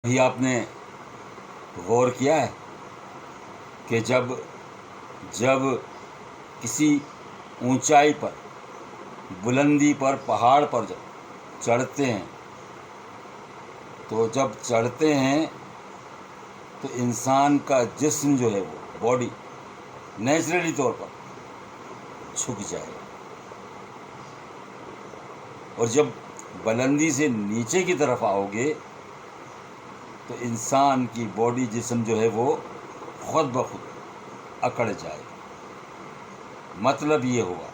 بھی آپ نے غور کیا ہے کہ جب جب کسی اونچائی پر، بلندی پر، پہاڑ پر جب چڑھتے ہیں تو جب چڑھتے ہیں تو انسان کا جسم جو ہے وہ باڈی نیچرلی طور پر جھک جائے گا، اور جب بلندی سے نیچے کی طرف آؤ گے تو انسان کی باڈی، جسم جو ہے وہ خود بخود اکڑ جائے گا۔ مطلب یہ ہوا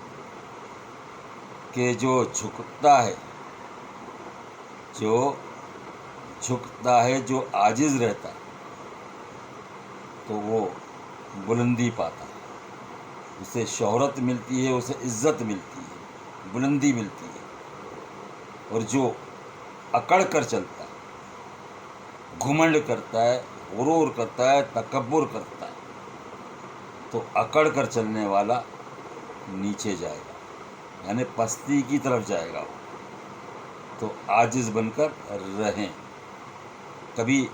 کہ جو جھکتا ہے، جو عاجز رہتا ہے تو وہ بلندی پاتا ہے، اسے شہرت ملتی ہے، اسے عزت ملتی ہے، بلندی ملتی ہے۔ اور جو اکڑ کر چلتا ہے، گھمنڈ کرتا ہے، غرور کرتا ہے، تکبر کرتا ہے، تو اکڑ کر چلنے والا نیچے جائے گا، یعنی پستی کی طرف جائے گا۔ تو عاجز بن کر رہیں۔ کبھی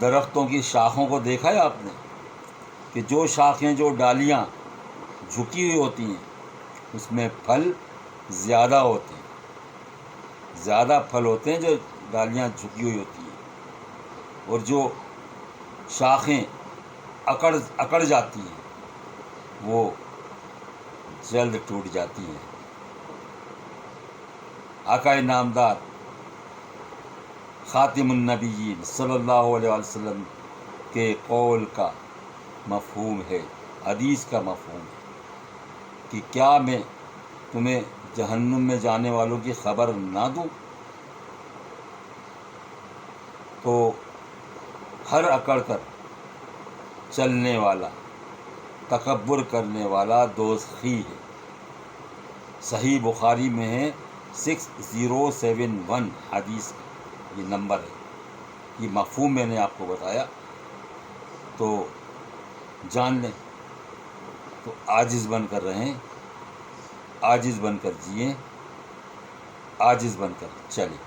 درختوں کی شاخوں کو دیکھا ہے آپ نے کہ جو شاخیں، جو ڈالیاں جھکی ہوئی ہوتی ہیں اس میں پھل زیادہ ہوتے ہیں، زیادہ پھل ہوتے ہیں جو ڈالیاں جھکی ہوئی ہوتی ہیں، اور جو شاخیں اکڑ جاتی ہیں وہ جلد ٹوٹ جاتی ہیں۔ آقا نامدار خاتم النبیین صلی اللہ علیہ وسلم کے قول کا مفہوم ہے، حدیث کا مفہوم ہے کہ کیا میں تمہیں جہنم میں جانے والوں کی خبر نہ دوں؟ تو ہر اکڑ کر چلنے والا، تکبر کرنے والا دوزخی ہے۔ صحیح بخاری میں ہے 6071 حدیث یہ نمبر ہے۔ یہ مفہوم میں نے آپ کو بتایا تو جان لیں۔ تو عاجز بن کر رہیں، عاجز بن کر جئیں، عاجز بن کر چلیں۔